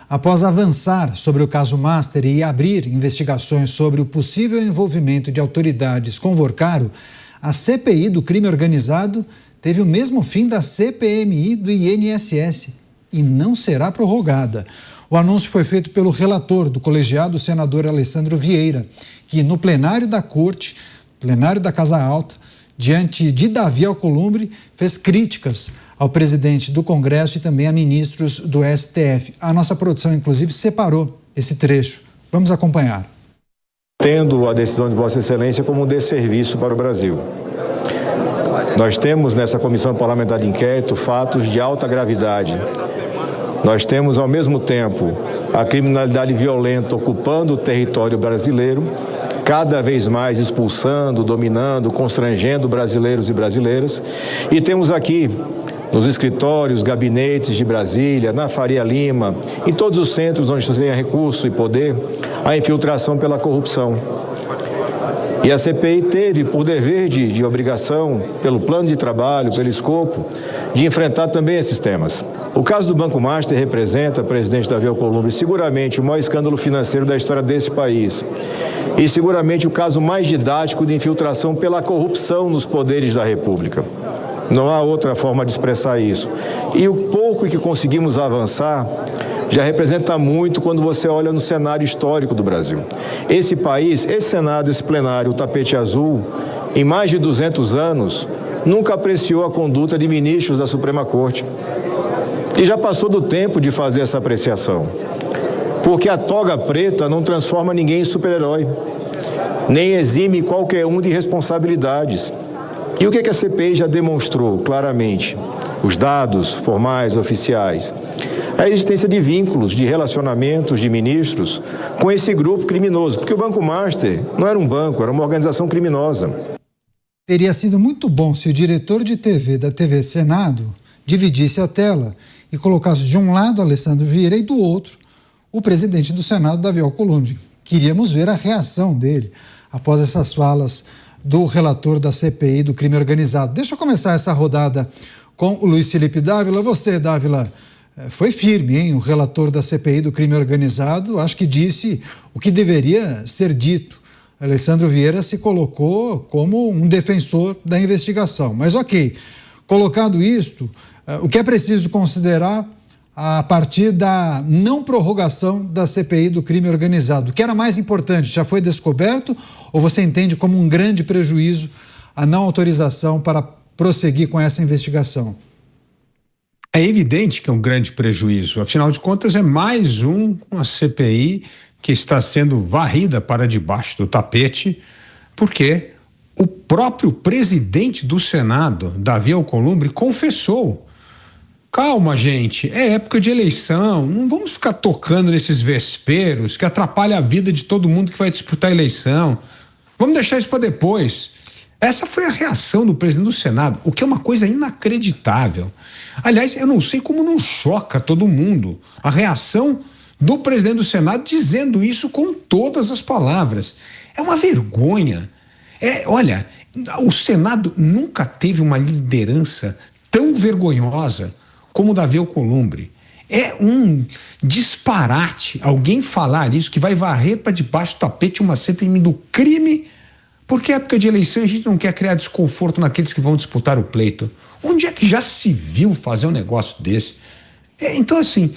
Após avançar sobre o caso Master e abrir investigações sobre o possível envolvimento de autoridades com Vorcaro, a CPI do crime organizado teve o mesmo fim da CPMI do INSS e não será prorrogada. O anúncio foi feito pelo relator do colegiado, o senador Alessandro Vieira, que no plenário da Corte, plenário da Casa Alta, diante de Davi Alcolumbre, fez críticas ao presidente do Congresso e também a ministros do STF. A nossa produção, inclusive, separou esse trecho. Vamos acompanhar. Tendo a decisão de Vossa Excelência como um desserviço para o Brasil. Nós temos nessa comissão parlamentar de inquérito fatos de alta gravidade. Nós temos, ao mesmo tempo, a criminalidade violenta ocupando o território brasileiro, cada vez mais expulsando, dominando, constrangendo brasileiros e brasileiras. E temos aqui, nos escritórios, gabinetes de Brasília, na Faria Lima, em todos os centros onde se tem recurso e poder, a infiltração pela corrupção. E a CPI teve por dever de obrigação, pelo plano de trabalho, pelo escopo, de enfrentar também esses temas. O caso do Banco Master representa, presidente Davi Alcolumbre, seguramente o maior escândalo financeiro da história desse país. E seguramente o caso mais didático de infiltração pela corrupção nos poderes da República. Não há outra forma de expressar isso. E o pouco que conseguimos avançar já representa muito quando você olha no cenário histórico do Brasil. Esse país, esse Senado, esse plenário, o tapete azul, em mais de 200 anos, nunca apreciou a conduta de ministros da Suprema Corte. E já passou do tempo de fazer essa apreciação. Porque a toga preta não transforma ninguém em super-herói, nem exime qualquer um de responsabilidades. E o que a CPI já demonstrou claramente? Os dados formais, oficiais. A existência de vínculos, de relacionamentos de ministros com esse grupo criminoso. Porque o Banco Master não era um banco, era uma organização criminosa. Teria sido muito bom se o diretor de TV da TV Senado dividisse a tela e colocasse de um lado Alessandro Vieira e do outro o presidente do Senado, Davi Alcolumbre. Queríamos ver a reação dele após essas falas do relator da CPI do crime organizado. Deixa eu começar essa rodada com o Luiz Felipe Dávila. Você, Dávila, foi firme, hein? O relator da CPI do crime organizado, acho que disse o que deveria ser dito. Alessandro Vieira se colocou como um defensor da investigação. Mas ok, colocado isto, o que é preciso considerar a partir da não prorrogação da CPI do crime organizado? O que era mais importante, já foi descoberto ou você entende como um grande prejuízo a não autorização para prosseguir com essa investigação? É evidente que é um grande prejuízo, afinal de contas é mais uma CPI que está sendo varrida para debaixo do tapete, porque o próprio presidente do Senado, Davi Alcolumbre, confessou. Calma, gente, é época de eleição, não vamos ficar tocando nesses vesperos que atrapalham a vida de todo mundo que vai disputar a eleição. Vamos deixar isso para depois. Essa foi a reação do presidente do Senado, o que é uma coisa inacreditável. Aliás, eu não sei como não choca todo mundo a reação do presidente do Senado dizendo isso com todas as palavras. É uma vergonha. Olha, o Senado nunca teve uma liderança tão vergonhosa como o Davi Alcolumbre. É um disparate alguém falar isso, que vai varrer para debaixo do tapete uma CPI do crime, porque é época de eleição a gente não quer criar desconforto naqueles que vão disputar o pleito. Onde é que já se viu fazer um negócio desse? Então, assim,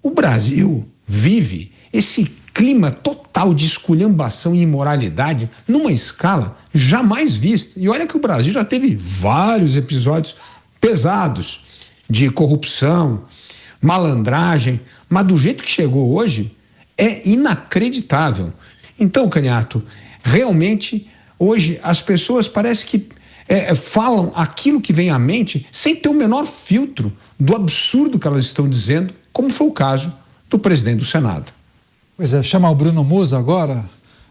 o Brasil vive esse clima total de esculhambação e imoralidade numa escala jamais vista. E olha que o Brasil já teve vários episódios pesados de corrupção, malandragem, mas do jeito que chegou hoje é inacreditável. Então, Caniato, realmente hoje as pessoas parece que falam aquilo que vem à mente sem ter o menor filtro do absurdo que elas estão dizendo, como foi o caso do presidente do Senado. Pois é, chamar o Bruno Musa agora,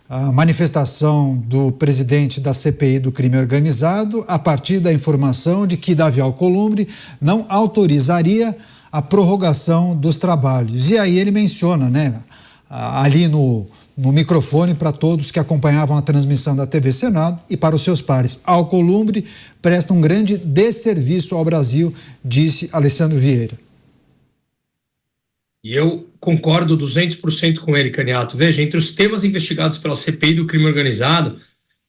a manifestação do presidente da CPI do crime organizado a partir da informação de que Davi Alcolumbre não autorizaria a prorrogação dos trabalhos. E aí ele menciona, né, ali no microfone para todos que acompanhavam a transmissão da TV Senado e para os seus pares: Alcolumbre presta um grande desserviço ao Brasil, disse Alessandro Vieira. E eu concordo 200% com ele, Caniato. Veja, entre os temas investigados pela CPI do crime organizado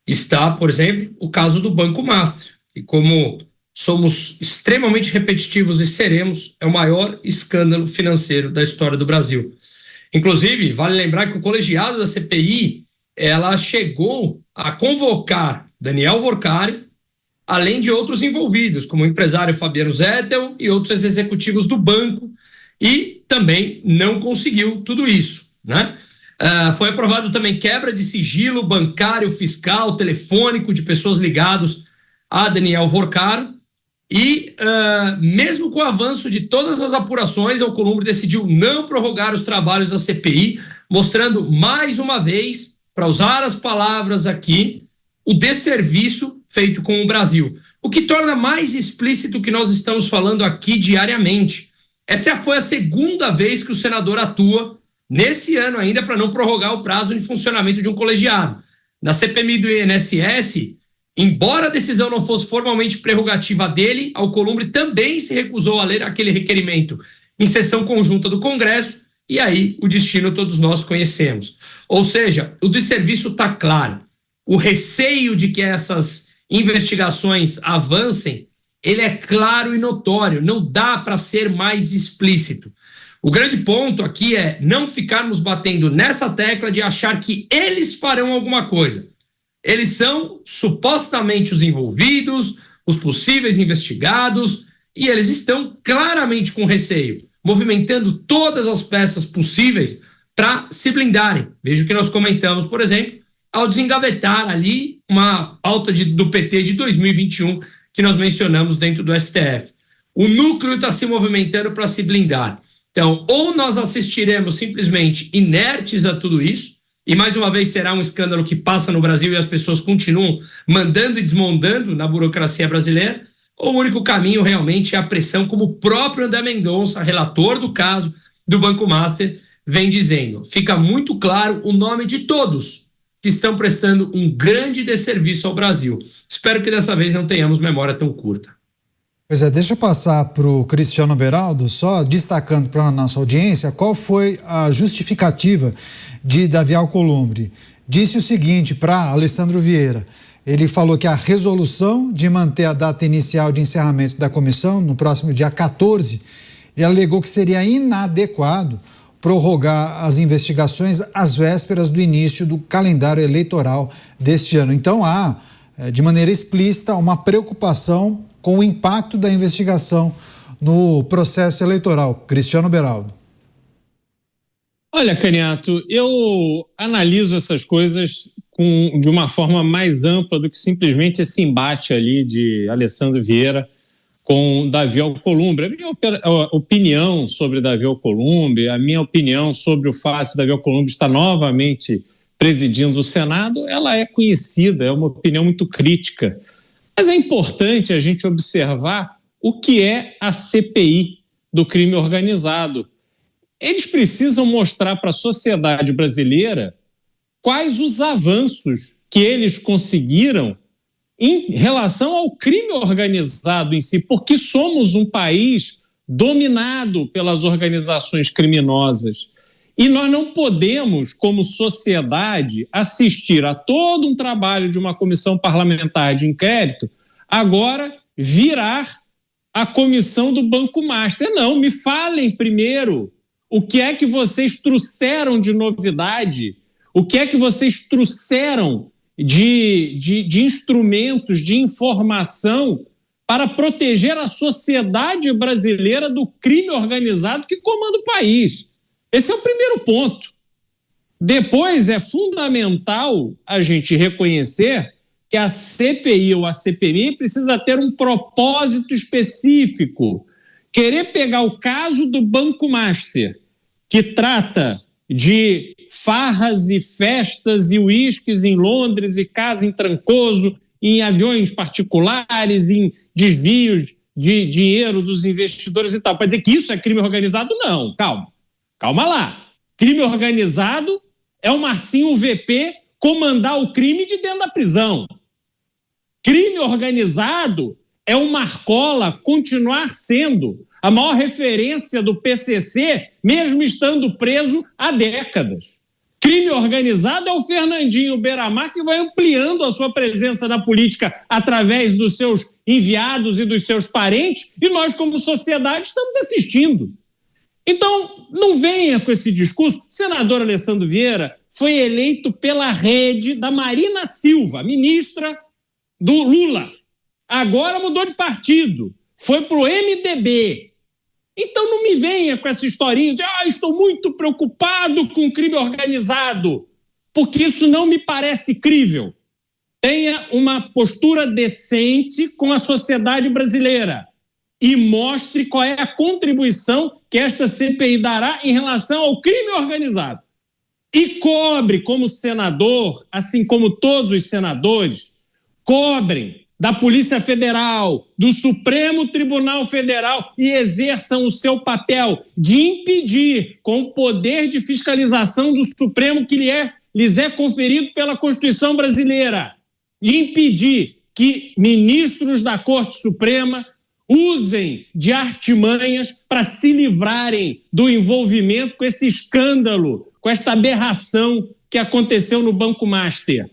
está, por exemplo, o caso do Banco Master. E como somos extremamente repetitivos e seremos, é o maior escândalo financeiro da história do Brasil. Inclusive, vale lembrar que o colegiado da CPI, ela chegou a convocar Daniel Workari, além de outros envolvidos, como o empresário Fabiano Zettel e outros executivos do banco, e também não conseguiu tudo isso, né? Foi aprovado também quebra de sigilo bancário, fiscal, telefônico de pessoas ligadas a Daniel Workari, e mesmo com o avanço de todas as apurações, a Alcolumbre decidiu não prorrogar os trabalhos da CPI, mostrando mais uma vez, para usar as palavras aqui, o desserviço feito com o Brasil. O que torna mais explícito o que nós estamos falando aqui diariamente. Essa foi a segunda vez que o senador atua nesse ano ainda para não prorrogar o prazo de funcionamento de um colegiado. Na CPMI do INSS, embora a decisão não fosse formalmente prerrogativa dele, a Alcolumbre também se recusou a ler aquele requerimento em sessão conjunta do Congresso, e aí o destino todos nós conhecemos. Ou seja, o desserviço está claro. O receio de que essas investigações avancem, ele é claro e notório, não dá para ser mais explícito. O grande ponto aqui é não ficarmos batendo nessa tecla de achar que eles farão alguma coisa. Eles são supostamente os envolvidos, os possíveis investigados, e eles estão claramente com receio, movimentando todas as peças possíveis para se blindarem. Veja o que nós comentamos, por exemplo, ao desengavetar ali uma pauta do PT de 2021 que nós mencionamos dentro do STF. O núcleo está se movimentando para se blindar. Então, ou nós assistiremos simplesmente inertes a tudo isso, e mais uma vez será um escândalo que passa no Brasil e as pessoas continuam mandando e desmandando na burocracia brasileira, ou o único caminho realmente é a pressão, como o próprio André Mendonça, relator do caso do Banco Master, vem dizendo. Fica muito claro o nome de todos que estão prestando um grande desserviço ao Brasil. Espero que dessa vez não tenhamos memória tão curta. Pois é, deixa eu passar para o Cristiano Beraldo, só destacando para a nossa audiência qual foi a justificativa de Davi Alcolumbre. Disse o seguinte para Alessandro Vieira, ele falou que a resolução de manter a data inicial de encerramento da comissão, no próximo dia 14, ele alegou que seria inadequado prorrogar as investigações às vésperas do início do calendário eleitoral deste ano. Então há, de maneira explícita, uma preocupação com o impacto da investigação no processo eleitoral. Cristiano Beraldo. Olha, Caniato, eu analiso essas coisas de uma forma mais ampla do que simplesmente esse embate ali de Alessandro Vieira com Davi Alcolumbre. A minha opinião sobre Davi Alcolumbre, a minha opinião sobre o fato de Davi Alcolumbre estar novamente presidindo o Senado, ela é conhecida, é uma opinião muito crítica. Mas é importante a gente observar o que é a CPI do crime organizado. Eles precisam mostrar para a sociedade brasileira quais os avanços que eles conseguiram em relação ao crime organizado em si, porque somos um país dominado pelas organizações criminosas. E nós não podemos, como sociedade, assistir a todo um trabalho de uma comissão parlamentar de inquérito, agora virar a comissão do Banco Master. Não, me falem primeiro o que é que vocês trouxeram de novidade, o que é que vocês trouxeram de instrumentos, de informação para proteger a sociedade brasileira do crime organizado que comanda o país. Esse é o primeiro ponto. Depois, é fundamental a gente reconhecer que a CPI ou a CPMI precisa ter um propósito específico. Querer pegar o caso do Banco Master, que trata de farras e festas e uísques em Londres e casa em Trancoso, em aviões particulares, em desvios de dinheiro dos investidores e tal. Para dizer que isso é crime organizado? Não, calma lá. Crime organizado é o Marcinho VP comandar o crime de dentro da prisão. Crime organizado é o Marcola continuar sendo a maior referência do PCC, mesmo estando preso há décadas. Crime organizado é o Fernandinho Beiramar, que vai ampliando a sua presença na política através dos seus enviados e dos seus parentes, e nós, como sociedade, estamos assistindo. Então, não venha com esse discurso. O senador Alessandro Vieira foi eleito pela rede da Marina Silva, ministra do Lula. Agora mudou de partido, foi para o MDB. Então não me venha com essa historinha de estou muito preocupado com o crime organizado, porque isso não me parece crível. Tenha uma postura decente com a sociedade brasileira e mostre qual é a contribuição que esta CPI dará em relação ao crime organizado. E cobre como senador, assim como todos os senadores, cobrem da Polícia Federal, do Supremo Tribunal Federal e exerçam o seu papel de impedir, com o poder de fiscalização do Supremo que lhes é conferido pela Constituição brasileira, de impedir que ministros da Corte Suprema usem de artimanhas para se livrarem do envolvimento com esse escândalo, com esta aberração que aconteceu no Banco Master.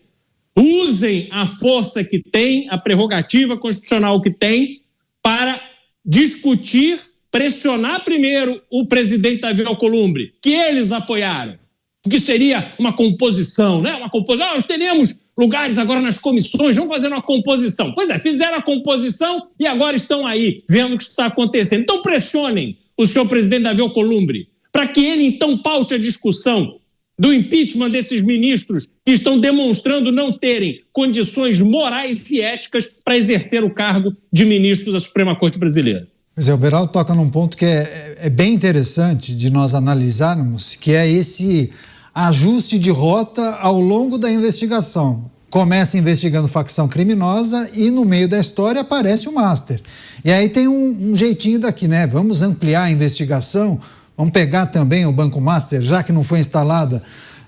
Usem a força que tem, a prerrogativa constitucional que tem, para discutir, pressionar primeiro o presidente Davi Alcolumbre, que eles apoiaram, porque seria uma composição, né? Uma composição. Nós teremos lugares agora nas comissões, vamos fazer uma composição. Pois é, fizeram a composição e agora estão aí, vendo o que está acontecendo. Então pressionem o senhor presidente Davi Alcolumbre, para que ele então paute a discussão do impeachment desses ministros que estão demonstrando não terem condições morais e éticas para exercer o cargo de ministro da Suprema Corte Brasileira. Pois é, o Beraldo toca num ponto que é bem interessante de nós analisarmos, que é esse ajuste de rota ao longo da investigação. Começa investigando facção criminosa e no meio da história aparece o Master. E aí tem um jeitinho daqui, né? Vamos ampliar a investigação. Vamos pegar também o Banco Master, já que não foi instalada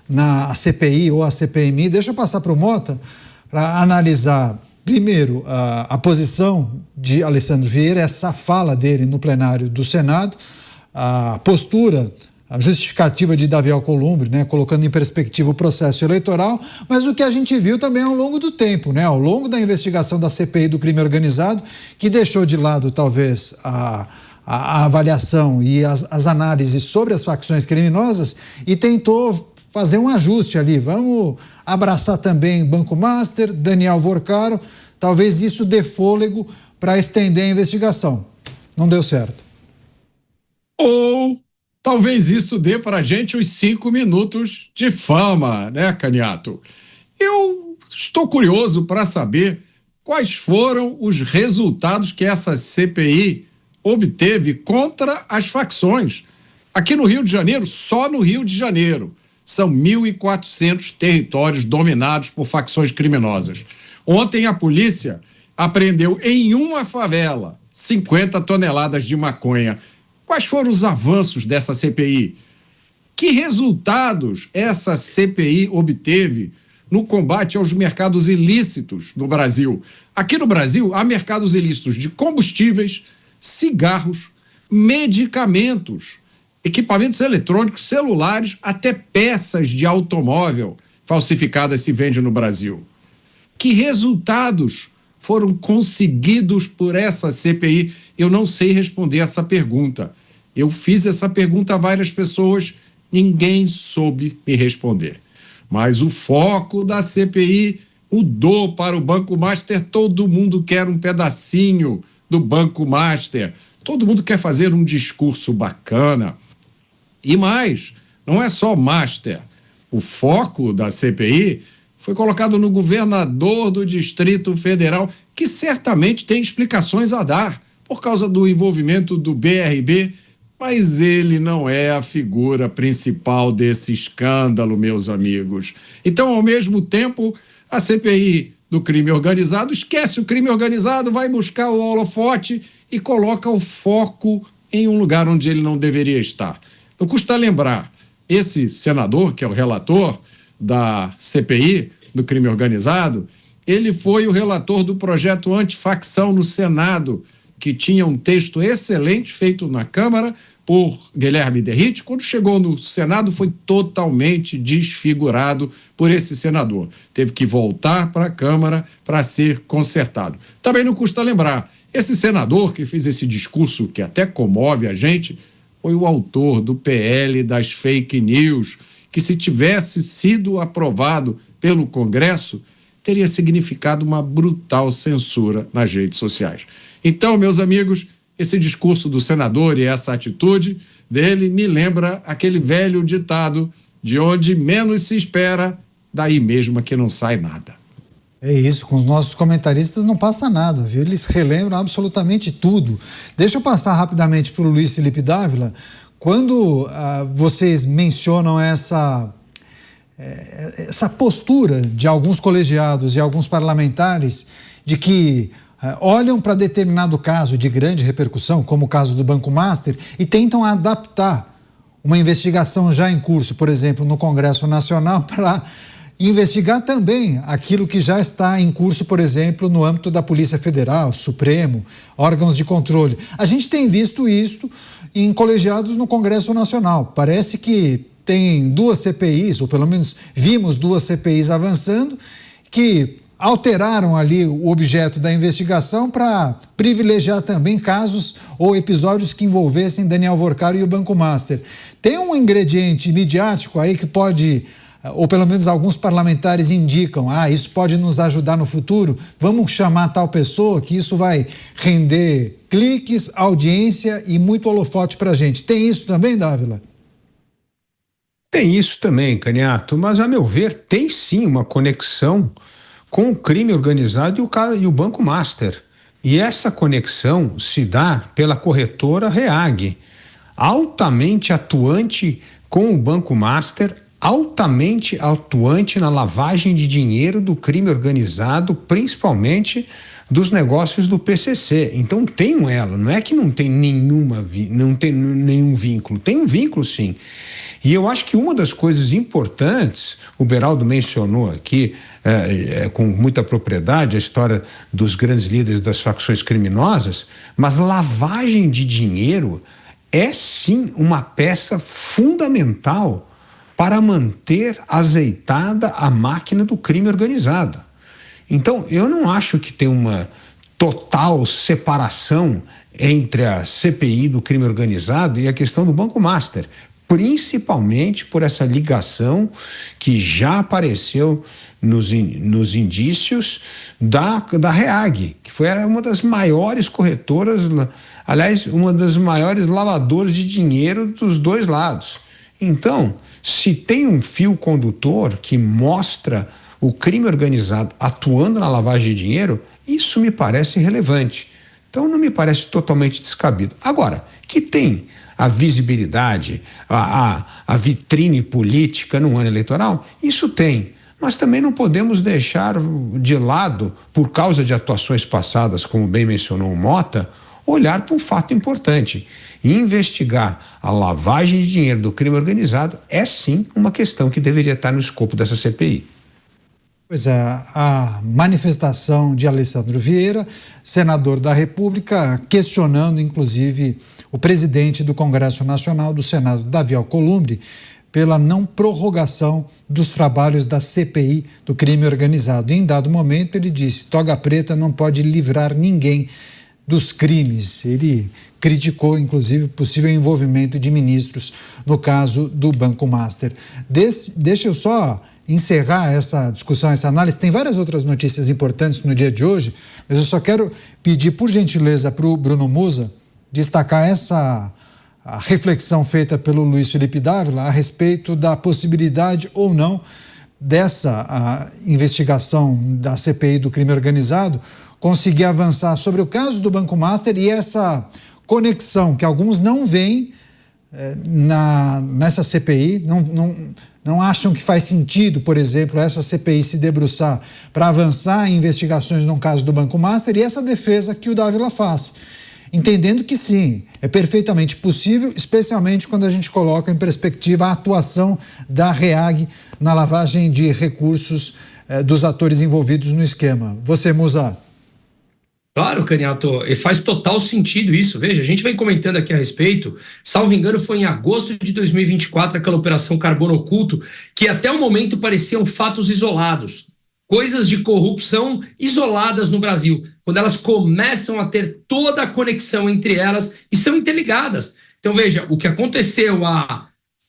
na CPI ou a CPMI. Deixa eu passar para o Mota para analisar, primeiro, a posição de Alessandro Vieira, essa fala dele no plenário do Senado, a postura, a justificativa de Davi Alcolumbre, né, colocando em perspectiva o processo eleitoral, mas o que a gente viu também ao longo do tempo, né, ao longo da investigação da CPI do crime organizado, que deixou de lado talvez a avaliação e as análises sobre as facções criminosas e tentou fazer um ajuste ali. Vamos abraçar também Banco Master, Daniel Vorcaro, talvez isso dê fôlego para estender a investigação. Não deu certo. Ou talvez isso dê para a gente os 5 minutos de fama, né, Caniato? Eu estou curioso para saber quais foram os resultados que essa CPI obteve contra as facções. Aqui no Rio de Janeiro, só no Rio de Janeiro, são 1.400 territórios dominados por facções criminosas. Ontem a polícia apreendeu em uma favela 50 toneladas de maconha. Quais foram os avanços dessa CPI? Que resultados essa CPI obteve no combate aos mercados ilícitos no Brasil? Aqui no Brasil, há mercados ilícitos de combustíveis, cigarros, medicamentos, equipamentos eletrônicos, celulares, até peças de automóvel falsificadas se vendem no Brasil. Que resultados foram conseguidos por essa CPI? Eu não sei responder essa pergunta. Eu fiz essa pergunta a várias pessoas, ninguém soube me responder. Mas o foco da CPI mudou para o Banco Master, todo mundo quer um pedacinho do Banco Master. Todo mundo quer fazer um discurso bacana. E mais, não é só Master. O foco da CPI foi colocado no governador do Distrito Federal, que certamente tem explicações a dar por causa do envolvimento do BRB, mas ele não é a figura principal desse escândalo, meus amigos. Então, ao mesmo tempo, a CPI do crime organizado esquece o crime organizado, vai buscar o holofote e coloca o foco em um lugar onde ele não deveria estar. Não custa lembrar, esse senador, que é o relator da CPI do crime organizado, ele foi o relator do projeto antifacção no Senado, que tinha um texto excelente feito na Câmara por Guilherme Derrite. Quando chegou no Senado, foi totalmente desfigurado por esse senador. Teve que voltar para a Câmara para ser consertado. Também não custa lembrar, esse senador que fez esse discurso que até comove a gente, foi o autor do PL das fake news, que se tivesse sido aprovado pelo Congresso, teria significado uma brutal censura nas redes sociais. Então, meus amigos, esse discurso do senador e essa atitude dele me lembra aquele velho ditado: de onde menos se espera, daí mesmo é que não sai nada. É isso, com os nossos comentaristas não passa nada, viu? Eles relembram absolutamente tudo. Deixa eu passar rapidamente para o Luiz Felipe Dávila. Quando vocês mencionam essa postura de alguns colegiados e alguns parlamentares de que olham para determinado caso de grande repercussão, como o caso do Banco Master, e tentam adaptar uma investigação já em curso, por exemplo, no Congresso Nacional, para investigar também aquilo que já está em curso, por exemplo, no âmbito da Polícia Federal, Supremo, órgãos de controle. A gente tem visto isso em colegiados no Congresso Nacional. Parece que tem duas CPIs, ou pelo menos vimos duas CPIs avançando, que alteraram ali o objeto da investigação para privilegiar também casos ou episódios que envolvessem Daniel Worcaro e o Banco Master. Tem um ingrediente midiático aí que pode, ou pelo menos alguns parlamentares indicam, isso pode nos ajudar no futuro, vamos chamar tal pessoa que isso vai render cliques, audiência e muito holofote para a gente. Tem isso também, Dávila? Tem isso também, Caniato, mas a meu ver tem sim uma conexão com o crime organizado e o Banco Master. E essa conexão se dá pela corretora REAG, altamente atuante com o Banco Master, altamente atuante na lavagem de dinheiro do crime organizado, principalmente dos negócios do PCC. Então tem um elo, não é que não tem nenhum vínculo, tem um vínculo sim. E eu acho que uma das coisas importantes, o Beraldo mencionou aqui com muita propriedade a história dos grandes líderes das facções criminosas, mas lavagem de dinheiro é sim uma peça fundamental para manter azeitada a máquina do crime organizado. Então, eu não acho que tem uma total separação entre a CPI do crime organizado e a questão do Banco Master, principalmente por essa ligação que já apareceu nos indícios da REAG, que foi uma das maiores corretoras, aliás, uma das maiores lavadoras de dinheiro dos dois lados. Então, se tem um fio condutor que mostra o crime organizado atuando na lavagem de dinheiro, isso me parece relevante. Então, não me parece totalmente descabido. Agora, que tem a visibilidade, a vitrine política no ano eleitoral, isso tem. Mas também não podemos deixar de lado, por causa de atuações passadas, como bem mencionou o Mota, olhar para um fato importante. Investigar a lavagem de dinheiro do crime organizado é sim uma questão que deveria estar no escopo dessa CPI. Pois é, a manifestação de Alessandro Vieira, senador da República, questionando inclusive o presidente do Congresso Nacional do Senado, Davi Alcolumbre, pela não prorrogação dos trabalhos da CPI do crime organizado. E, em dado momento, ele disse: toga preta não pode livrar ninguém dos crimes. Ele criticou, inclusive, o possível envolvimento de ministros no caso do Banco Master. Deixa eu só encerrar essa discussão, essa análise. Tem várias outras notícias importantes no dia de hoje, mas eu só quero pedir, por gentileza, para o Bruno Musa destacar a reflexão feita pelo Luiz Felipe Dávila a respeito da possibilidade ou não dessa investigação da CPI do crime organizado conseguir avançar sobre o caso do Banco Master e essa conexão que alguns não veem nessa CPI, não acham que faz sentido, por exemplo, essa CPI se debruçar para avançar em investigações no caso do Banco Master, e essa defesa que o Dávila faz, entendendo que sim, é perfeitamente possível, especialmente quando a gente coloca em perspectiva a atuação da REAG na lavagem de recursos dos atores envolvidos no esquema. Você, Musa? Claro, Caniato, e faz total sentido isso. Veja, a gente vem comentando aqui a respeito, salvo engano, foi em agosto de 2024, aquela operação Carbono Oculto, que até o momento pareciam fatos isolados, coisas de corrupção isoladas no Brasil, quando elas começam a ter toda a conexão entre elas e são interligadas. Então, veja, o que aconteceu há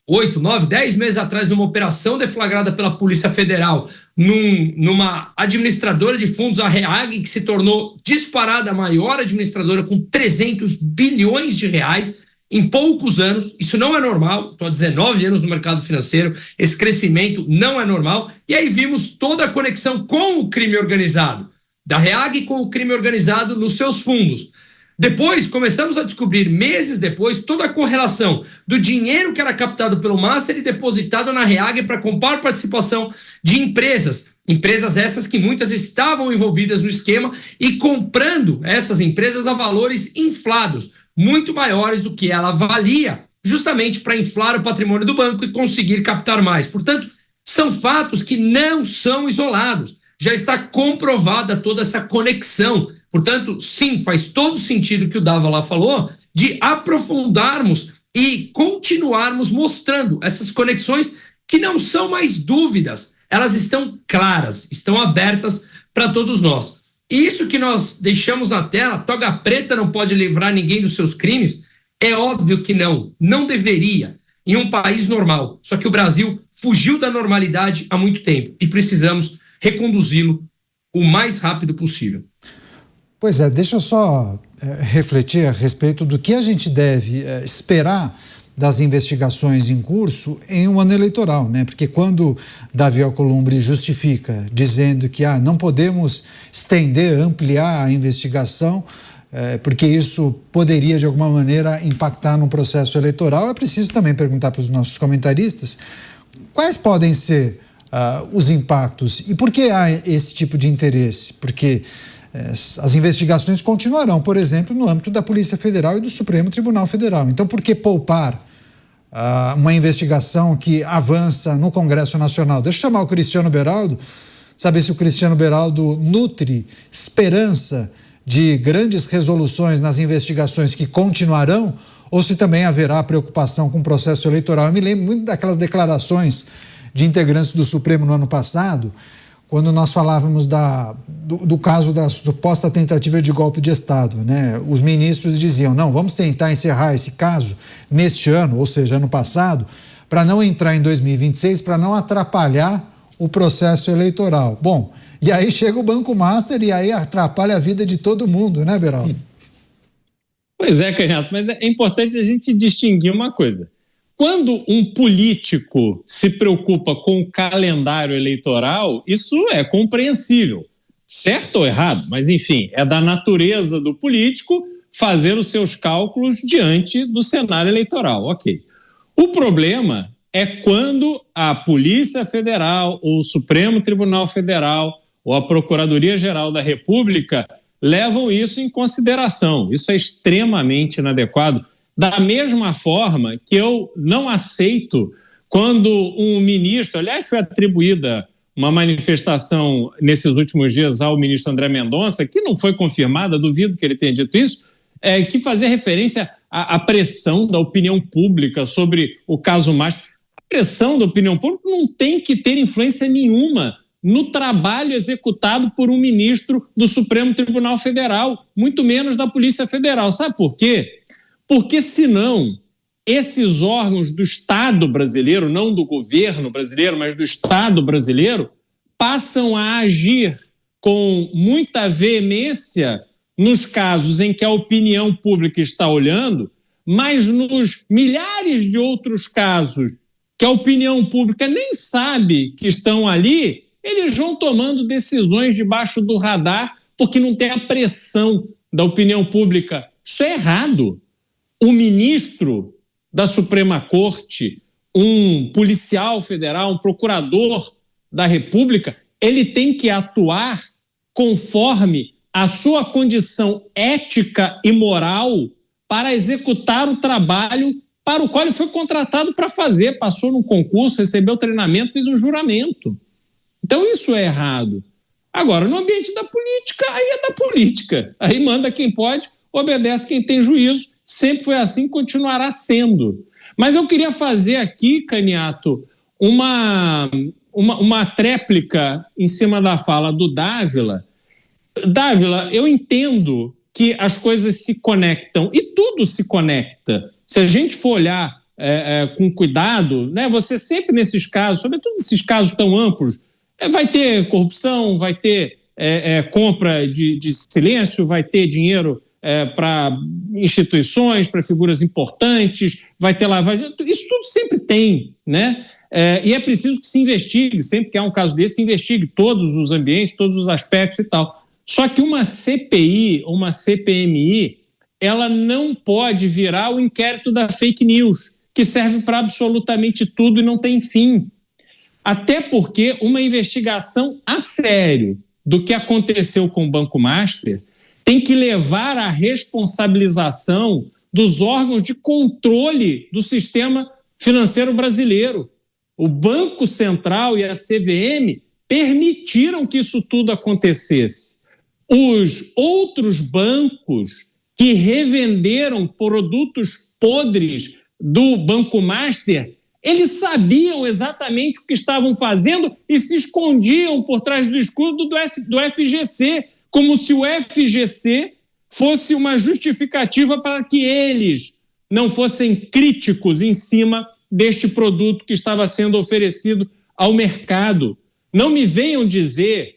8, 9, 10 meses atrás, numa operação deflagrada pela Polícia Federal, numa administradora de fundos, a REAG, que se tornou disparada a maior administradora com 300 bilhões de reais em poucos anos. Isso não é normal, estou há 19 anos no mercado financeiro, esse crescimento não é normal. E aí vimos toda a conexão com o crime organizado, da REAG com o crime organizado nos seus fundos. Depois, começamos a descobrir, meses depois, toda a correlação do dinheiro que era captado pelo Master e depositado na REAG para comprar participação de empresas. Empresas essas que muitas estavam envolvidas no esquema e comprando essas empresas a valores inflados, muito maiores do que ela valia, justamente para inflar o patrimônio do banco e conseguir captar mais. Portanto, são fatos que não são isolados. Já está comprovada toda essa conexão. Portanto, sim, faz todo sentido o que o Dava lá falou, de aprofundarmos e continuarmos mostrando essas conexões que não são mais dúvidas, elas estão claras, estão abertas para todos nós. Isso que nós deixamos na tela, toga preta não pode livrar ninguém dos seus crimes, é óbvio que não deveria, em um país normal. Só que o Brasil fugiu da normalidade há muito tempo e precisamos reconduzi-lo o mais rápido possível. Pois é, deixa eu só refletir a respeito do que a gente deve esperar das investigações em curso em um ano eleitoral, né? Porque quando Davi Alcolumbre justifica, dizendo que não podemos estender, ampliar a investigação, porque isso poderia de alguma maneira impactar no processo eleitoral, é preciso também perguntar para os nossos comentaristas quais podem ser os impactos e por que há esse tipo de interesse, porque as investigações continuarão, por exemplo, no âmbito da Polícia Federal e do Supremo Tribunal Federal. Então, por que poupar uma investigação que avança no Congresso Nacional? Deixa eu chamar o Cristiano Beraldo, saber se o Cristiano Beraldo nutre esperança de grandes resoluções nas investigações que continuarão ou se também haverá preocupação com o processo eleitoral. Eu me lembro muito daquelas declarações de integrantes do Supremo no ano passado, quando nós falávamos do caso da suposta tentativa de golpe de Estado, né? Os ministros diziam, não, vamos tentar encerrar esse caso neste ano, ou seja, ano passado, para não entrar em 2026, para não atrapalhar o processo eleitoral. Bom, e aí chega o Banco Master e aí atrapalha a vida de todo mundo, né, Beraldo? Pois é, Caniato, mas é importante a gente distinguir uma coisa. Quando um político se preocupa com o calendário eleitoral, isso é compreensível, certo ou errado, mas enfim, é da natureza do político fazer os seus cálculos diante do cenário eleitoral, ok. O problema é quando a Polícia Federal, ou o Supremo Tribunal Federal, ou a Procuradoria-Geral da República levam isso em consideração. Isso é extremamente inadequado. Da mesma forma que eu não aceito quando um ministro, aliás, foi atribuída uma manifestação nesses últimos dias ao ministro André Mendonça, que não foi confirmada, duvido que ele tenha dito isso, que fazia referência à pressão da opinião pública sobre o caso Master. A pressão da opinião pública não tem que ter influência nenhuma no trabalho executado por um ministro do Supremo Tribunal Federal, muito menos da Polícia Federal. Sabe por quê? Porque senão esses órgãos do Estado brasileiro, não do governo brasileiro, mas do Estado brasileiro, passam a agir com muita veemência nos casos em que a opinião pública está olhando, mas nos milhares de outros casos que a opinião pública nem sabe que estão ali, eles vão tomando decisões debaixo do radar porque não tem a pressão da opinião pública. Isso é errado. O ministro da Suprema Corte, um policial federal, um procurador da República, ele tem que atuar conforme a sua condição ética e moral para executar o trabalho para o qual ele foi contratado para fazer. Passou num concurso, recebeu treinamento, fez um juramento. Então isso é errado. Agora, no ambiente da política, aí é da política. Aí manda quem pode, obedece quem tem juízo. Sempre foi assim, continuará sendo. Mas eu queria fazer aqui, Caniato, uma tréplica em cima da fala do Dávila. Dávila, eu entendo que as coisas se conectam, e tudo se conecta. Se a gente for olhar com cuidado, né, você sempre nesses casos, sobretudo esses casos tão amplos, vai ter corrupção, vai ter compra de silêncio, vai ter dinheiro para instituições, para figuras importantes, vai ter lavagem. Isso tudo sempre tem, né? E é preciso que se investigue, sempre que há um caso desse, se investigue todos os ambientes, todos os aspectos e tal. Só que uma CPI, uma CPMI, ela não pode virar o inquérito da fake news, que serve para absolutamente tudo e não tem fim. Até porque uma investigação a sério do que aconteceu com o Banco Master tem que levar à responsabilização dos órgãos de controle do sistema financeiro brasileiro. O Banco Central e a CVM permitiram que isso tudo acontecesse. Os outros bancos que revenderam produtos podres do Banco Master, eles sabiam exatamente o que estavam fazendo e se escondiam por trás do escudo do FGC, como se o FGC fosse uma justificativa para que eles não fossem críticos em cima deste produto que estava sendo oferecido ao mercado. Não me venham dizer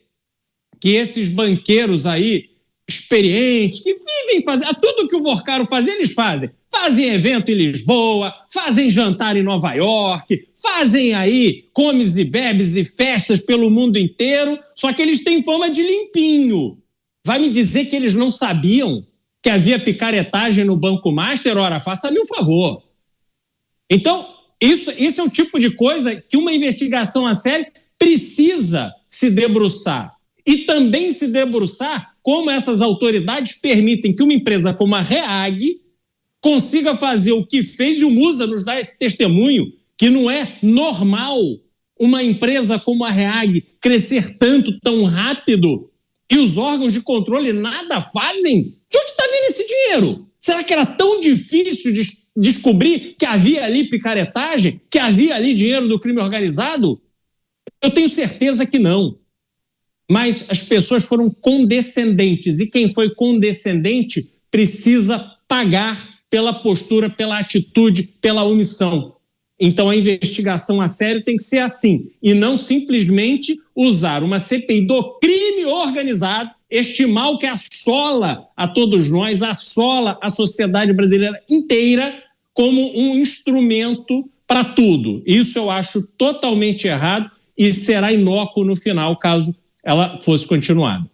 que esses banqueiros aí, experientes, que vivem fazendo tudo que o Morcaro fazia, eles fazem. Fazem evento em Lisboa, fazem jantar em Nova York, fazem aí comes e bebes e festas pelo mundo inteiro, só que eles têm fama de limpinho. Vai me dizer que eles não sabiam que havia picaretagem no Banco Master? Ora, faça-me um favor. Então, isso é um tipo de coisa que uma investigação a sério precisa se debruçar. E também se debruçar como essas autoridades permitem que uma empresa como a REAG consiga fazer o que fez, e o Musa nos dá esse testemunho, que não é normal uma empresa como a REAG crescer tanto, tão rápido, e os órgãos de controle nada fazem. De onde está vindo esse dinheiro? Será que era tão difícil descobrir que havia ali picaretagem, que havia ali dinheiro do crime organizado? Eu tenho certeza que não. Mas as pessoas foram condescendentes, e quem foi condescendente precisa pagar pela postura, pela atitude, pela omissão. Então a investigação a sério tem que ser assim, e não simplesmente usar uma CPI do crime organizado, este mal que assola a todos nós, assola a sociedade brasileira inteira, como um instrumento para tudo. Isso eu acho totalmente errado e será inócuo no final, caso ela fosse continuada.